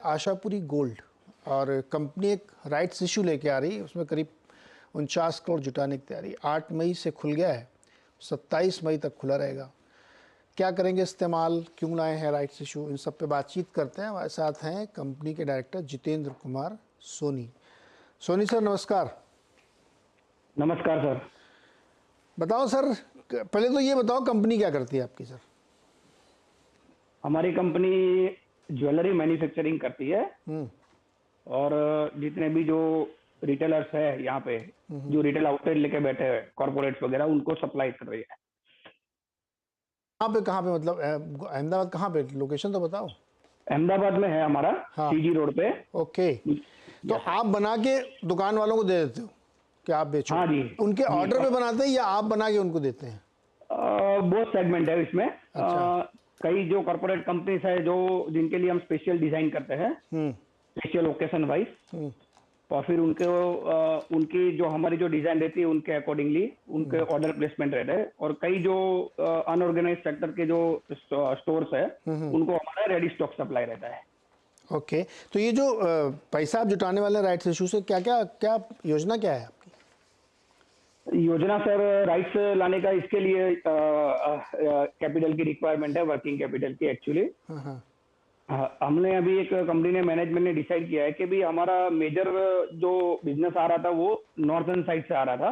Ashapuri gold और company एक rights issue लेके आ रही है, उसमें करीब 49 करोड़ जुटाने की तैयारी। 8 मई से खुल गया है, 27 मई तक खुला रहेगा। क्या करेंगे इस्तेमाल, क्यों लाए हैं राइट्स इशू, इन सब पे बातचीत करते हैं। हमारे साथ हैं कंपनी के डायरेक्टर जितेंद्र कुमार सोनी। सोनी सर नमस्कार। नमस्कार सर। बताओ सर, पहले तो ये बताओ कंपनी क्या करती है आपकी सर। हमारी कंपनी ज्वेलरी मैन्युफैक्चरिंग करती है और जितने भी जो रिटेलर्स है यहाँ पे, जो रिटेल आउटलेट लेके बैठे हैं कॉर्पोरेट्स वगैरह, उनको सप्लाई कर रही है। कहाँ पे मतलब अहमदाबाद कहाँ पे, लोकेशन तो बताओ। अहमदाबाद में है हमारा, हाँ सीजी रोड पे। ओके, तो आप बना के दुकान वालों को दे देते हो कि आप बेचो? हाँ जी, उनके ऑर्डर पे बनाते हैं या आप बना के उनको देते हैं? बहुत सेगमेंट है इसमें। अच्छा। कई जो कॉर्पोरेट कंपनीज है जो जिनके लिए हम स्पेशल डिजाइन करते हैं, स्पेशल ओकेशन वाइज, और फिर उनकी जो हमारी जो डिजाइन रहती है उनके अकॉर्डिंगली उनके ऑर्डर प्लेसमेंट रहते हैं। और कई जो अनऑर्गेनाइज सेक्टर के जो स्टोर्स है उनको हमारा रेडी स्टॉक सप्लाई रहता है। ओके, तो ये जो पैसा आप जुटाने वाले राइट्स इशू से क्या योजना क्या है आपकी? योजना सर, राइट्स लाने का इसके लिए कैपिटल की रिक्वायरमेंट है, वर्किंग कैपिटल की एक्चुअली। हमने अभी एक कंपनी ने, मैनेजमेंट ने डिसाइड किया है कि भी हमारा मेजर जो बिजनेस आ रहा था वो नॉर्थर्न साइड से आ रहा था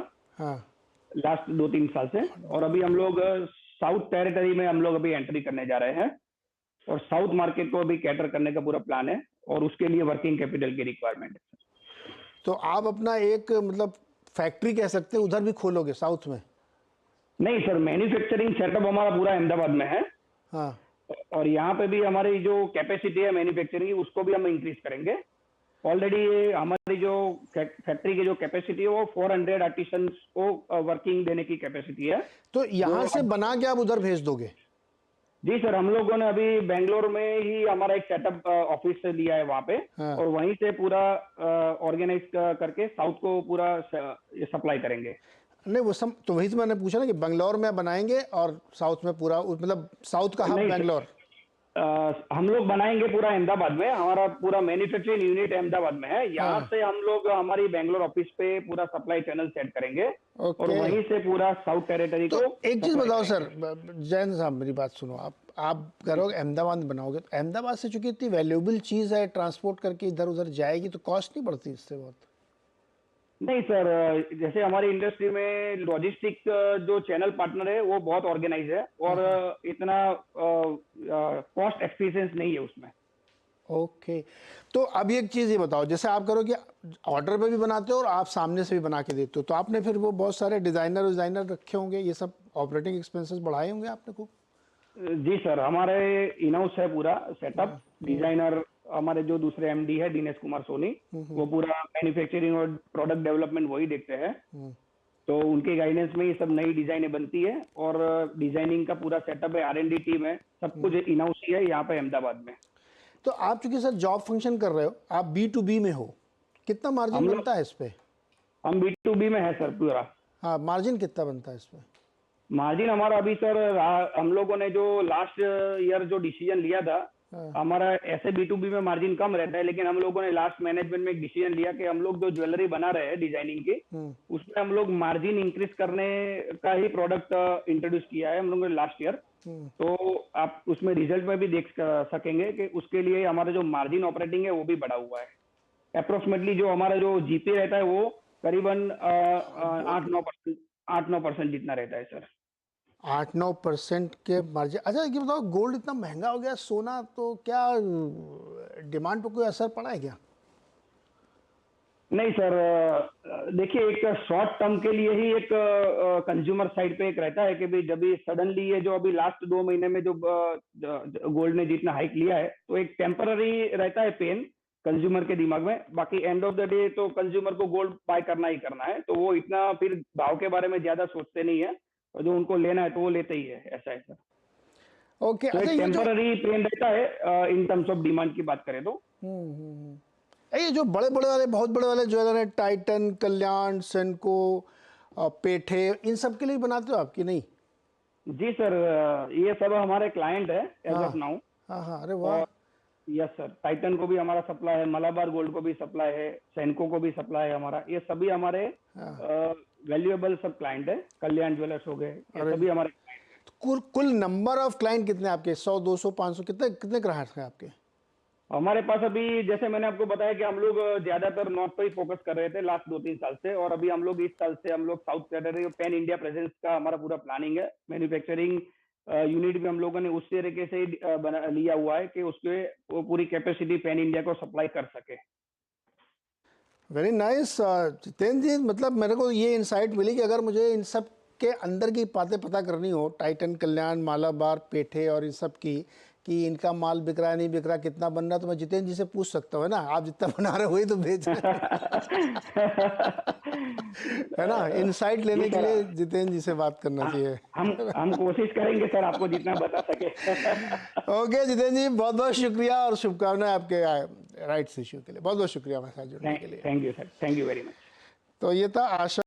लास्ट 2-3 साल से, और अभी हम लोग साउथ टेरिटरी में हम लोग अभी एंट्री करने जा रहे हैं और साउथ मार्केट को अभी कैटर करने का पूरा प्लान है और उसके लिए वर्किंग कैपिटल की रिक्वायरमेंट है। तो आप अपना एक मतलब फैक्ट्री कह सकते हैं उधर भी खोलोगे साउथ में? नहीं सर, मैन्युफैक्चरिंग सेटअप हमारा पूरा अहमदाबाद में है। हाँ, और यहाँ पे भी हमारी जो कैपेसिटी है मैन्युफैक्चरिंग उसको भी हम इंक्रीज करेंगे। ऑलरेडी हमारी जो फैक्ट्री की जो कैपेसिटी है वो 400 आर्टिसंस को वर्किंग देने की कैपेसिटी है। तो यहाँ से बना के आप उधर भेज दोगे? जी सर, हम लोगों ने अभी बेंगलोर में ही हमारा एक सेटअप ऑफिस लिया है वहाँ पे। और वहीं से पूरा ऑर्गेनाइज करके साउथ को पूरा सप्लाई करेंगे। नहीं वो सब तो वही तो मैंने पूछा ना कि बेंगलोर में बनाएंगे और साउथ में पूरा, मतलब साउथ का हब बेंगलोर। हम लोग बनाएंगे पूरा अहमदाबाद में, हमारा पूरा मैन्युफैक्चरिंग यूनिट अहमदाबाद में है। यहाँ से हम लोग हमारी बेंगलोर ऑफिस पे पूरा सप्लाई चैनल सेट करेंगे और वहीं से पूरा साउथ टेरिटरी को। एक चीज बताओ सर, जैन साहब मेरी बात सुनो। आप करोगे अहमदाबाद में बनाओगे तो अहमदाबाद से चूंकि इतनी वैल्यूएबल चीज है, ट्रांसपोर्ट करके इधर उधर जाएगी तो कॉस्ट नहीं बढ़ती इससे बहुत? नहीं सर, जैसे हमारी इंडस्ट्री में लॉजिस्टिक जो चैनल पार्टनर है वो बहुत ऑर्गेनाइज है और इतना कॉस्ट एक्सपीरियंस नहीं है उसमें। ओके, तो अब एक चीज़ ये बताओ, जैसे आप करो कि ऑर्डर पे भी बनाते हो और आप सामने से भी बना के देते हो, तो आपने फिर वो बहुत सारे डिज़ाइनर रखे होंगे, ये सब ऑपरेटिंग एक्सपेंसेस बढ़ाए होंगे आपने खूब? जी सर, हमारे इन हाउस है पूरा सेटअप। डिजाइनर हमारे जो दूसरे एमडी है दिनेश कुमार सोनी, वो पूरा मैन्युफैक्चरिंग और प्रोडक्ट डेवलपमेंट वही देखते हैं। तो उनके गाइडेंस में ये सब नई डिजाइनें बनती है और डिजाइनिंग का पूरा सेटअप है, R&D टीम है, सब कुछ इन हाउस ही है यहाँ पे अहमदाबाद में। तो आप चूंकि सर जॉब फंक्शन कर रहे हो, आप B2B में हो, कितना मार्जिन बनता है इस पे? हम B2B में है सर पूरा। हाँ, मार्जिन कितना बनता है इस पे? मार्जिन हमारा अभी सर, हम लोगों ने जो लास्ट ईयर जो डिसीजन लिया था, हमारा ऐसे B2B में मार्जिन कम रहता है, लेकिन हम लोगों ने लास्ट मैनेजमेंट में एक डिसीजन लिया कि हम लोग जो ज्वेलरी बना रहे हैं डिजाइनिंग की, उसमें हम लोग मार्जिन इंक्रीज करने का ही प्रोडक्ट इंट्रोड्यूस किया है हम लोगों ने लास्ट ईयर। तो आप उसमें रिजल्ट में भी देख सकेंगे कि उसके लिए हमारा जो मार्जिन ऑपरेटिंग है वो भी बढ़ा हुआ है। अप्रोक्सीमेटली जो हमारा जो जीपी रहता है वो करीबन 8-9% जितना रहता है सर। 8-9% के मार्जिन। अच्छा ये बताओ, गोल्ड इतना महंगा हो गया, सोना, तो क्या डिमांड पर कोई असर पड़ा है क्या? नहीं सर, देखिए एक शॉर्ट टर्म के लिए ही एक कंज्यूमर साइड पे एक रहता है कि भाई जब भी सडनली ये जो अभी लास्ट 2 महीने में जो गोल्ड ने जितना हाइक लिया है, तो एक टेम्पररी रहता है पेन कंज्यूमर के दिमाग में। बाकी एंड ऑफ द डे तो कंज्यूमर को गोल्ड बाय करना ही करना है, तो वो इतना फिर भाव के बारे में ज्यादा सोचते नहीं है, और जो उनको लेना है तो वो लेते ही है, ऐसा है सर। ओके, तो अच्छा एक ये जो टेम्पररी पेन रहता है इन टर्म्स ऑफ डिमांड की बात करें तो। ये जो बड़े बड़े वाले, बहुत बड़े वाले ज्वेलर है, टाइटन, कल्याण, सेनको, पेठे, इन सब के लिए बनाते हो आपकी? नहीं? जी सर, ये सब हमारे क्लाइंट है एज ऑफ नाउ। हाँ हाँ, अरे वाह। यस सर, टाइटन को भी हमारा सप्लाई है, मलाबार गोल्ड को भी सप्लाई है, सेनको को भी सप्लाई है हमारा। ये सभी हमारे वैल्यूएबल सब क्लाइंट है। कल्याण ज्वेलर्स हो गए, ये सभी हमारे तो कुल कुल नंबर ऑफ क्लाइंट कितने आपके? 100, 200, 500, कितने कितने ग्राहक हैं आपके? हमारे पास अभी, जैसे मैंने आपको बताया कि हम लोग ज्यादातर नॉर्थ पर ही फोकस कर रहे थे लास्ट 2-3 साल से, और अभी हम लोग इस साल से हम लोग south territory pan India presence का हमारा पूरा प्लानिंग है। मैन्युफैक्चरिंग यूनिट भी हम लोगों ने उस तरीके से ही लिया हुआ है कि उसके वो पूरी कैपेसिटी पैन इंडिया को सप्लाई कर सके। वेरी नाइस जितेंद्र जी, मतलब मेरे को ये इंसाइट मिली कि अगर मुझे इन सब के अंदर की बातें पता करनी हो, टाइटन, कल्याण, मालाबार, पेठे और इन सब की, कि इनका माल बिक रहा है नहीं बिक रहा, कितना बन रहा, तो मैं जितेंद्र जी से पूछ सकता हूँ, है ना? आप जितना बना रहे हो वही तो बेच रहे है ना? इंसाइट जी लेने के सर, लिए जितेंद्र जी से बात करना चाहिए। हम कोशिश करेंगे सर आपको जितना बता सके। ओके जितेंद्र जी, बहुत बहुत शुक्रिया और शुभकामनाएं आपके राइट्स इश्यू के लिए। बहुत बहुत शुक्रिया हमारे साथ जुड़ने के लिए। Thank you sir, thank you very much. तो ये था आशा